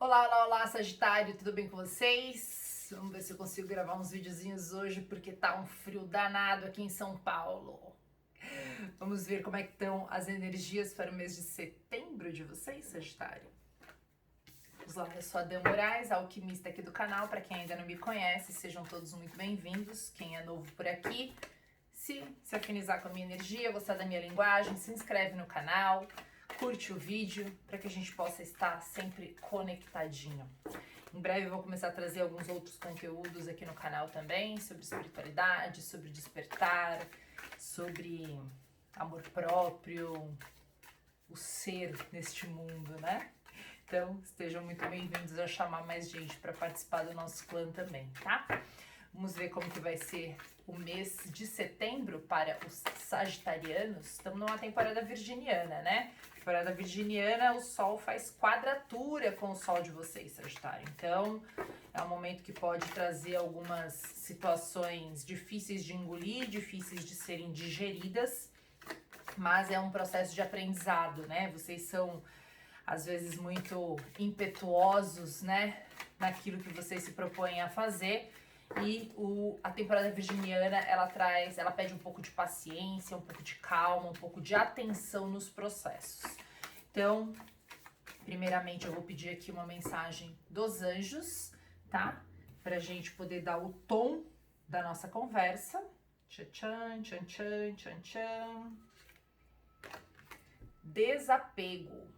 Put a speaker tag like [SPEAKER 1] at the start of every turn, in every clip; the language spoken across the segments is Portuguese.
[SPEAKER 1] Olá, olá, olá, Sagitário, tudo bem com vocês? Vamos ver se eu consigo gravar uns videozinhos hoje, porque tá um frio danado aqui em São Paulo. Vamos ver como é que estão as energias para o mês de setembro de vocês, Sagitário. Vamos lá, eu sou a Dan Moraes, a alquimista aqui do canal. Para quem ainda não me conhece, sejam todos muito bem-vindos. Quem é novo por aqui, se afinizar com a minha energia, gostar da minha linguagem, se inscreve no canal, curte o vídeo para que a gente possa estar sempre conectadinho. Em breve eu vou começar a trazer alguns outros conteúdos aqui no canal também, sobre espiritualidade, sobre despertar, sobre amor próprio, o ser neste mundo, né? Então, estejam muito bem-vindos a chamar mais gente para participar do nosso clã também, tá? Vamos ver como que vai ser o mês de setembro para os sagitarianos. Estamos numa temporada virginiana, né? Temporada virginiana, o Sol faz quadratura com o Sol de vocês, Sagitário. Então, é um momento que pode trazer algumas situações difíceis de engolir, difíceis de serem digeridas, mas é um processo de aprendizado, né? Vocês são às vezes muito impetuosos, né, naquilo que vocês se propõem a fazer, e a temporada virginiana, ela pede um pouco de paciência, um pouco de calma, um pouco de atenção nos processos. Então, primeiramente eu vou pedir aqui uma mensagem dos anjos, tá? Pra gente poder dar o tom da nossa conversa. Tchan, tchan, tchan, tchan, tchan, tchan. Desapego.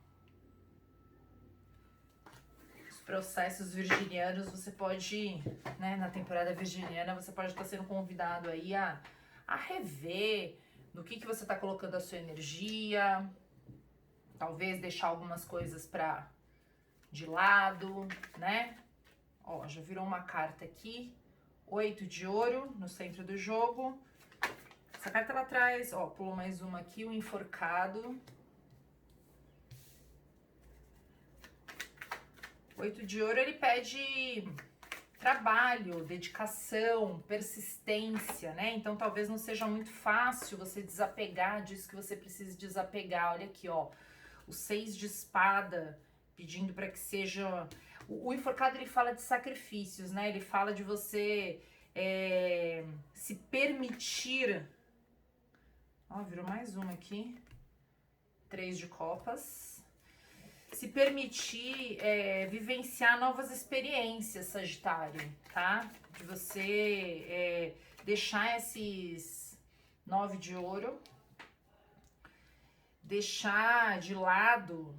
[SPEAKER 1] Processos virginianos, você pode, né, na temporada virginiana, você pode estar sendo convidado aí a rever no que você está colocando a sua energia, talvez deixar algumas coisas de lado, né? Ó, já virou uma carta aqui, 8 de ouro no centro do jogo. Essa carta ela traz, ó, pulou mais uma aqui, o enforcado. 8 de ouro, ele pede trabalho, dedicação, persistência, né? Então, talvez não seja muito fácil você desapegar disso que você precisa desapegar. Olha aqui, ó, o 6 de espada, pedindo para que seja... O enforcado, ele fala de sacrifícios, né? Ele fala de você se permitir... Ó, virou mais uma aqui. 3 de copas. Se permitir vivenciar novas experiências, Sagitário, tá? De você deixar esses 9 de ouro, deixar de lado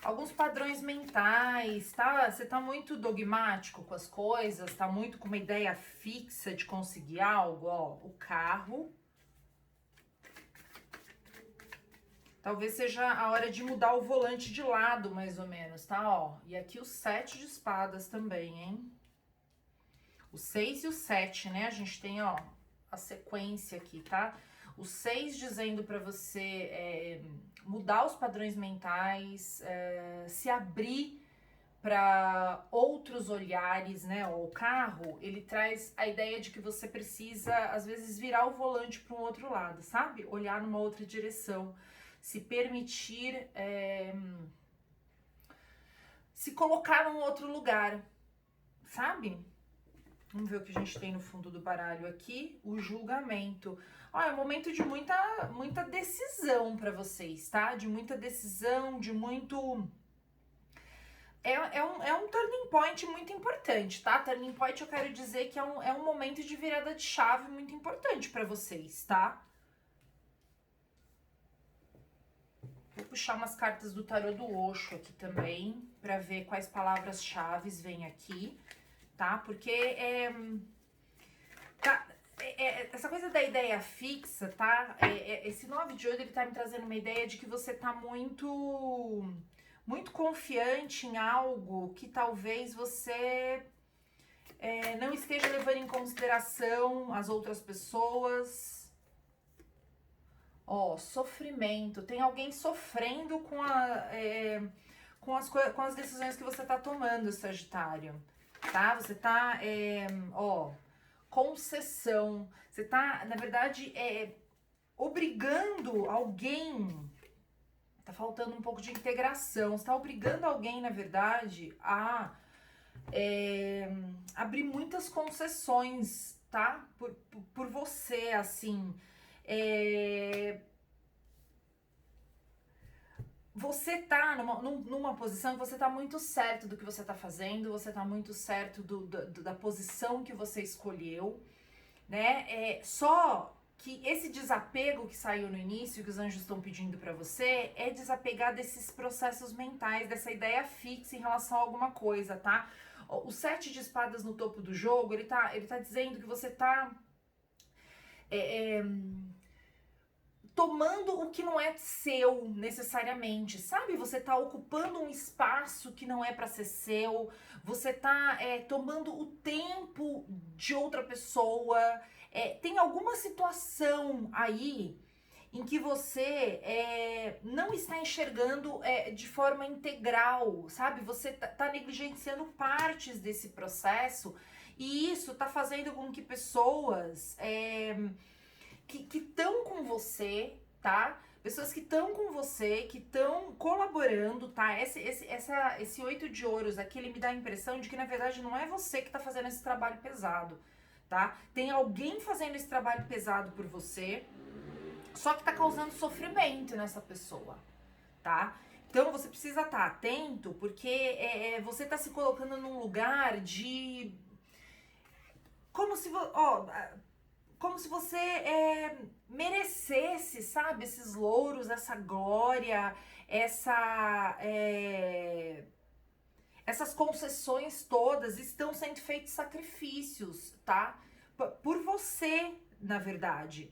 [SPEAKER 1] alguns padrões mentais, tá? Você tá muito dogmático com as coisas, tá muito com uma ideia fixa de conseguir algo, ó, o carro. Talvez seja a hora de mudar o volante de lado, mais ou menos, tá? Ó, e aqui o 7 de espadas também, hein? O 6 e o 7, né? A gente tem, ó, a sequência aqui, tá? O 6 dizendo pra você mudar os padrões mentais, se abrir para outros olhares, né? O carro, ele traz a ideia de que você precisa, às vezes, virar o volante para um outro lado, sabe? Olhar numa outra direção. Se permitir se colocar num outro lugar, sabe? Vamos ver o que a gente tem no fundo do baralho aqui, o julgamento. Ó, é um momento de muita decisão para vocês, tá? De muita decisão, de muito... É um turning point muito importante, tá? Turning point eu quero dizer que é um momento de virada de chave muito importante para vocês, tá? Vou puxar umas cartas do tarô do Osho aqui também, para ver quais palavras-chave vêm aqui, tá? Porque essa coisa da ideia fixa, tá? Esse 9 de ouro, ele tá me trazendo uma ideia de que você tá muito confiante em algo que talvez você não esteja levando em consideração as outras pessoas. Ó, sofrimento. Tem alguém sofrendo com as decisões que você tá tomando, Sagitário. Tá? Você tá, concessão. Você tá, na verdade, obrigando alguém, Tá faltando um pouco de integração. Você tá obrigando alguém, na verdade, a abrir muitas concessões, tá? Por você, assim. Você tá numa posição que você tá muito certo do que você tá fazendo, você tá muito certo da posição que você escolheu, né? Só que esse desapego que saiu no início, que os anjos estão pedindo pra você, é desapegar desses processos mentais, dessa ideia fixa em relação a alguma coisa, tá? O 7 de espadas no topo do jogo, ele tá dizendo que você tá tomando o que não é seu necessariamente, sabe? Você tá ocupando um espaço que não é pra ser seu, você tá tomando o tempo de outra pessoa. Tem alguma situação aí em que você não está enxergando de forma integral, sabe? Você tá negligenciando partes desse processo e isso tá fazendo com que pessoas que estão com você, tá? Pessoas que estão com você, que estão colaborando, tá? Esse 8 de ouros aqui, ele me dá a impressão de que, na verdade, não é você que tá fazendo esse trabalho pesado, tá? Tem alguém fazendo esse trabalho pesado por você, só que tá causando sofrimento nessa pessoa, tá? Então, você precisa estar atento, porque você tá se colocando num lugar de... Como se... como se você merecesse, sabe, esses louros, essa glória, essas concessões todas. Estão sendo feitos sacrifícios, tá? Por você, na verdade.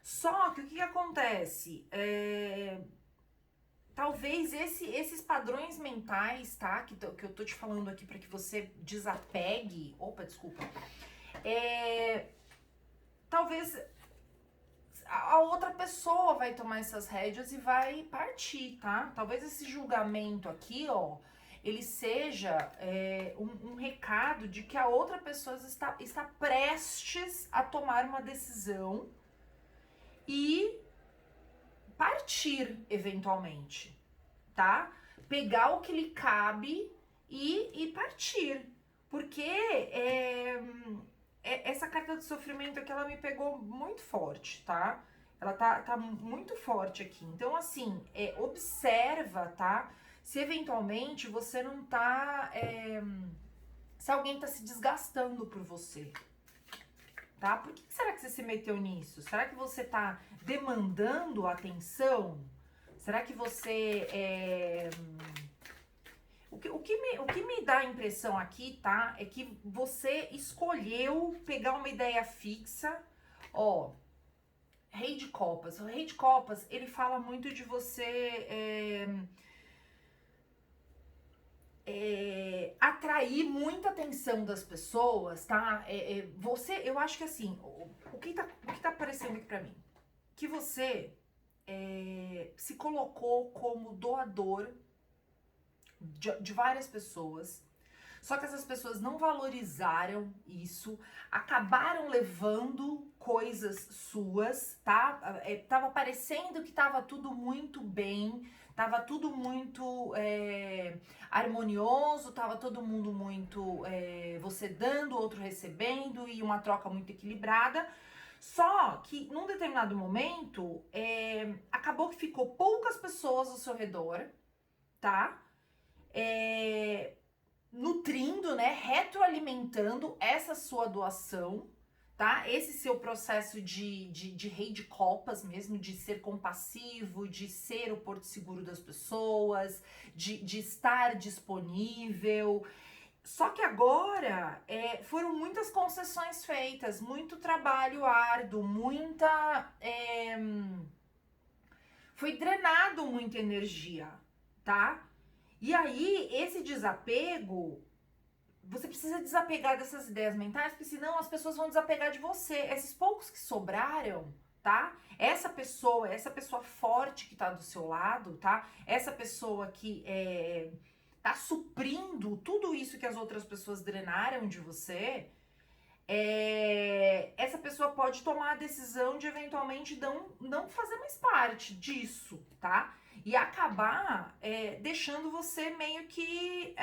[SPEAKER 1] Só que o que acontece? Talvez esses padrões mentais, tá? Que eu tô te falando aqui para que você desapegue. Opa, desculpa. Talvez a outra pessoa vai tomar essas rédeas e vai partir, tá? Talvez esse julgamento aqui, ó, ele seja um recado de que a outra pessoa está prestes a tomar uma decisão e partir eventualmente, tá? Pegar o que lhe cabe e partir. Porque essa carta de sofrimento aqui, ela me pegou muito forte, tá? Ela tá muito forte aqui. Então, assim, observa, tá? Se eventualmente você não tá... se alguém tá se desgastando por você, tá? Por que será que você se meteu nisso? Será que você tá demandando atenção? Será que você... O que me dá a impressão aqui, tá? É que você escolheu pegar uma ideia fixa. Ó, Rei de Copas. O Rei de Copas, ele fala muito de você atrair muita atenção das pessoas, tá? Eu acho que assim, o que tá aparecendo aqui pra mim? Que você se colocou como doador de várias pessoas, só que essas pessoas não valorizaram isso, acabaram levando coisas suas, tá? Tava parecendo que tava tudo muito bem, tava tudo muito harmonioso, tava todo mundo muito você dando, outro recebendo e uma troca muito equilibrada. Só que num determinado momento acabou que ficou poucas pessoas ao seu redor, tá? Nutrindo, né, retroalimentando essa sua doação, tá? Esse seu processo de rei de copas mesmo, de ser compassivo, de ser o porto seguro das pessoas, de estar disponível. Só que agora foram muitas concessões feitas, muito trabalho árduo, foi drenado muita energia, tá? E aí, esse desapego, você precisa desapegar dessas ideias mentais, porque senão as pessoas vão desapegar de você. Esses poucos que sobraram, tá? Essa pessoa forte que tá do seu lado, tá? Essa pessoa que tá suprindo tudo isso que as outras pessoas drenaram de você, essa pessoa pode tomar a decisão de eventualmente não fazer mais parte disso, tá? e acabar deixando você meio que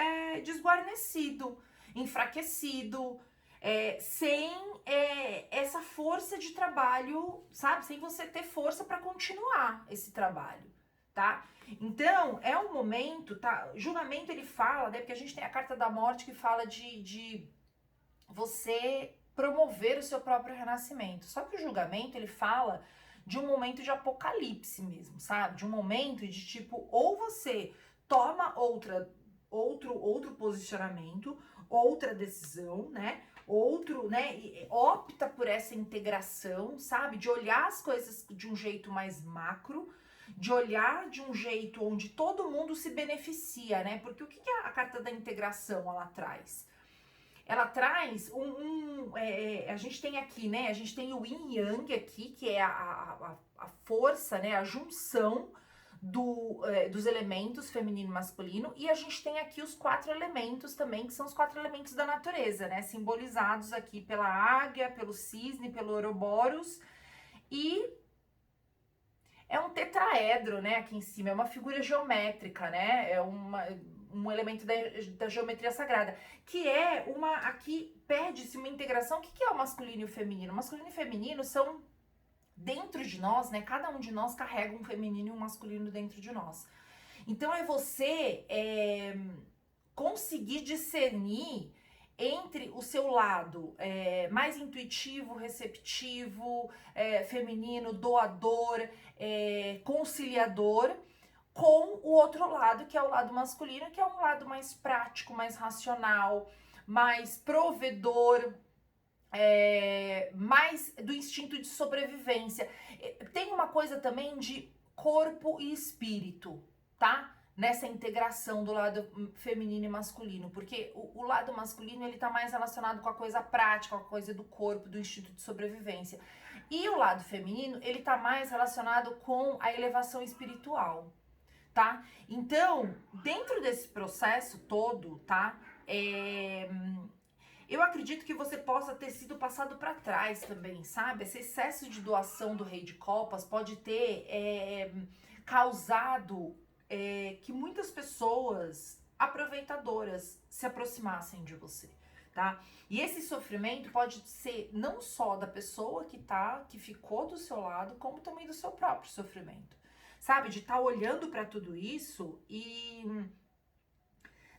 [SPEAKER 1] desguarnecido, enfraquecido, sem essa força de trabalho, sabe? Sem você ter força para continuar esse trabalho, tá? Então, é um momento, tá? Julgamento ele fala, né? Porque a gente tem a carta da morte que fala de você promover o seu próprio renascimento. Só que o julgamento ele fala de um momento de apocalipse mesmo, sabe? De um momento de tipo, ou você toma outro posicionamento, outra decisão, né? Outro, né? Opta por essa integração, sabe? De olhar as coisas de um jeito mais macro, de olhar de um jeito onde todo mundo se beneficia, né? Porque o que a carta da integração ela traz? Ela traz a gente tem aqui, né? A gente tem o yin e yang aqui, que é a força, né? A junção dos elementos feminino e masculino, e a gente tem aqui os 4 elementos também, que são os 4 elementos da natureza, né? Simbolizados aqui pela águia, pelo cisne, pelo ouroboros, e é um tetraedro, né? Aqui em cima, é uma figura geométrica, né? É um elemento da geometria sagrada, que é aqui pede-se uma integração. O que é o masculino e o feminino? O masculino e o feminino são dentro de nós, né? Cada um de nós carrega um feminino e um masculino dentro de nós. Então é você conseguir discernir entre o seu lado mais intuitivo, receptivo, feminino, doador, conciliador, com o outro lado, que é o lado masculino, que é um lado mais prático, mais racional, mais provedor, mais do instinto de sobrevivência. Tem uma coisa também de corpo e espírito, tá? Nessa integração do lado feminino e masculino, porque o lado masculino ele tá mais relacionado com a coisa prática, com a coisa do corpo, do instinto de sobrevivência. E o lado feminino, ele tá mais relacionado com a elevação espiritual, tá? Então, dentro desse processo todo, tá? Eu acredito que você possa ter sido passado para trás também, sabe? Esse excesso de doação do Rei de Copas pode ter causado que muitas pessoas aproveitadoras se aproximassem de você, tá? E esse sofrimento pode ser não só da pessoa que ficou do seu lado, como também do seu próprio sofrimento, sabe? De estar olhando para tudo isso e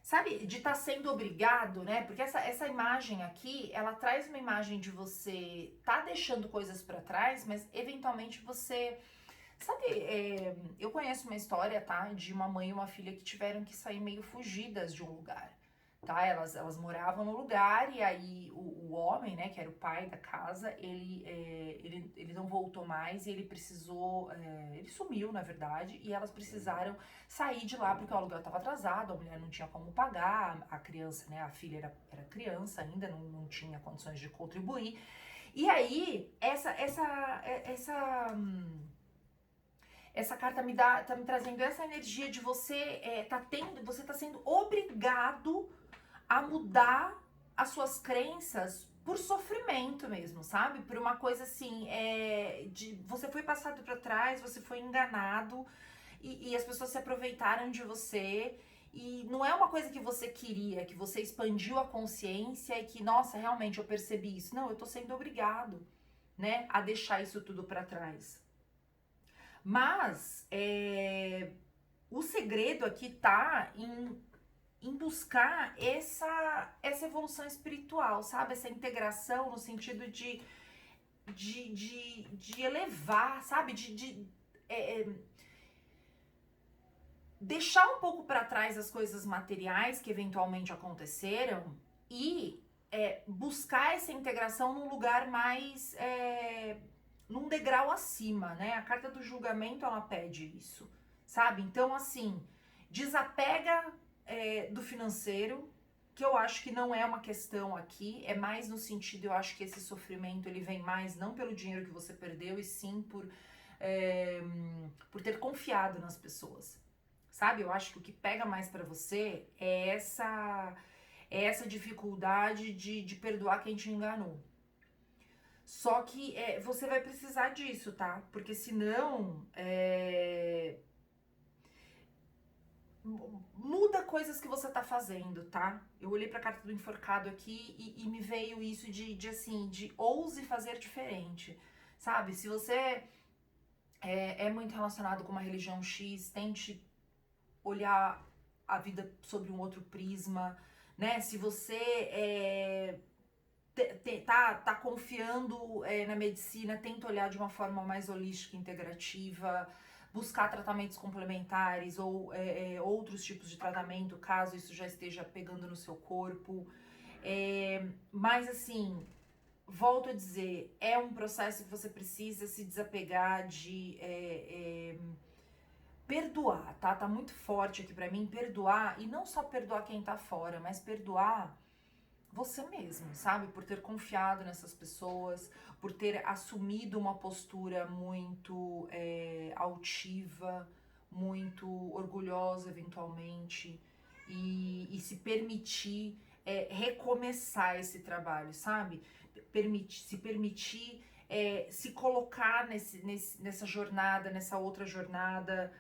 [SPEAKER 1] sabe, de estar sendo obrigado, né? Porque essa imagem aqui, ela traz uma imagem de você tá deixando coisas para trás, mas eventualmente você... Sabe, eu conheço uma história, tá? De uma mãe e uma filha que tiveram que sair meio fugidas de um lugar, tá? Elas moravam no lugar e aí o homem, né, que era o pai da casa, ele não voltou mais e ele precisou, ele sumiu, na verdade, e elas precisaram sair de lá porque o aluguel estava atrasado, a mulher não tinha como pagar, a criança, né, a filha era criança ainda, não tinha condições de contribuir. E aí, essa carta tá me trazendo essa energia de você você tá sendo obrigado a mudar as suas crenças por sofrimento mesmo, sabe? Por uma coisa assim, você foi passado para trás, você foi enganado e as pessoas se aproveitaram de você. E não é uma coisa que você queria, que você expandiu a consciência e que, nossa, realmente eu percebi isso. Não, eu tô sendo obrigado, né, a deixar isso tudo para trás. Mas o segredo aqui tá em buscar essa evolução espiritual, sabe? Essa integração no sentido de elevar, sabe? Deixar um pouco para trás as coisas materiais que eventualmente aconteceram e buscar essa integração num lugar mais... num degrau acima, né? A carta do julgamento, ela pede isso, sabe? Então, assim, desapega do financeiro, que eu acho que não é uma questão aqui, é mais no sentido, eu acho que esse sofrimento, ele vem mais não pelo dinheiro que você perdeu, e sim por ter confiado nas pessoas, sabe? Eu acho que o que pega mais pra você é essa dificuldade de perdoar quem te enganou. Só que você vai precisar disso, tá? Porque senão muda coisas que você tá fazendo, tá? Eu olhei pra carta do enforcado aqui e me veio isso de ouse fazer diferente, sabe? Se você é muito relacionado com uma religião X, tente olhar a vida sobre um outro prisma, né? Se você tá confiando na medicina, tenta olhar de uma forma mais holística, integrativa, buscar tratamentos complementares ou outros tipos de tratamento, caso isso já esteja pegando no seu corpo. Mas assim, volto a dizer, é um processo que você precisa se desapegar de perdoar, tá? Tá muito forte aqui pra mim, perdoar, e não só perdoar quem tá fora, mas perdoar você mesmo, sabe? Por ter confiado nessas pessoas, por ter assumido uma postura muito altiva, muito orgulhosa eventualmente, e se permitir recomeçar esse trabalho, sabe? Se permitir se colocar nessa jornada, nessa outra jornada,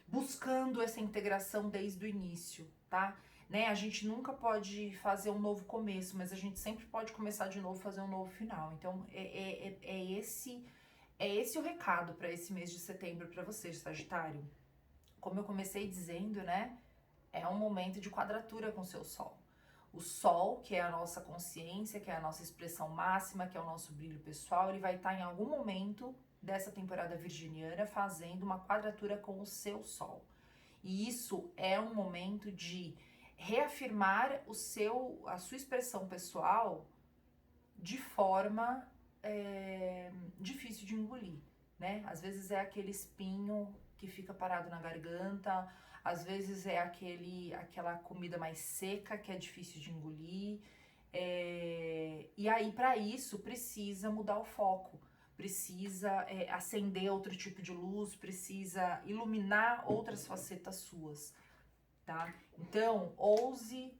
[SPEAKER 1] buscando essa integração desde o início, tá? Né? A gente nunca pode fazer um novo começo, mas a gente sempre pode começar de novo, fazer um novo final. Então é esse o recado para esse mês de setembro para você, Sagitário. Como eu comecei dizendo, né? É um momento de quadratura com o seu Sol. O Sol, que é a nossa consciência, que é a nossa expressão máxima, que é o nosso brilho pessoal, ele vai estar em algum momento dessa temporada virginiana fazendo uma quadratura com o seu Sol. E isso é um momento de reafirmar a sua expressão pessoal de forma difícil de engolir, né? Às vezes é aquele espinho que fica parado na garganta, às vezes é aquela comida mais seca que é difícil de engolir. E aí, para isso, precisa mudar o foco, precisa acender outro tipo de luz, precisa iluminar outras facetas suas, tá? Então, ouse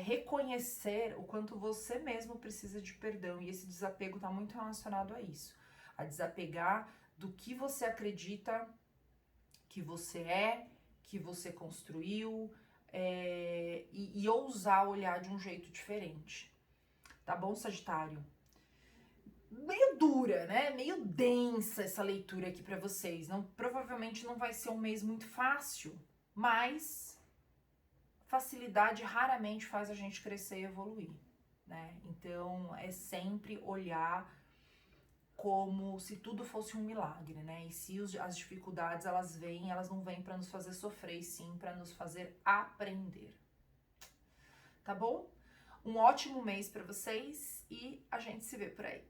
[SPEAKER 1] reconhecer o quanto você mesmo precisa de perdão, e esse desapego tá muito relacionado a isso, a desapegar do que você acredita que você que você construiu, e ousar olhar de um jeito diferente. Tá bom, Sagitário? Meio dura, né? Meio densa essa leitura aqui pra vocês. Provavelmente não vai ser um mês muito fácil, mas facilidade raramente faz a gente crescer e evoluir, né? Então é sempre olhar como se tudo fosse um milagre, né? E se as dificuldades elas não vêm para nos fazer sofrer, e sim para nos fazer aprender. Tá bom? Um ótimo mês para vocês e a gente se vê por aí.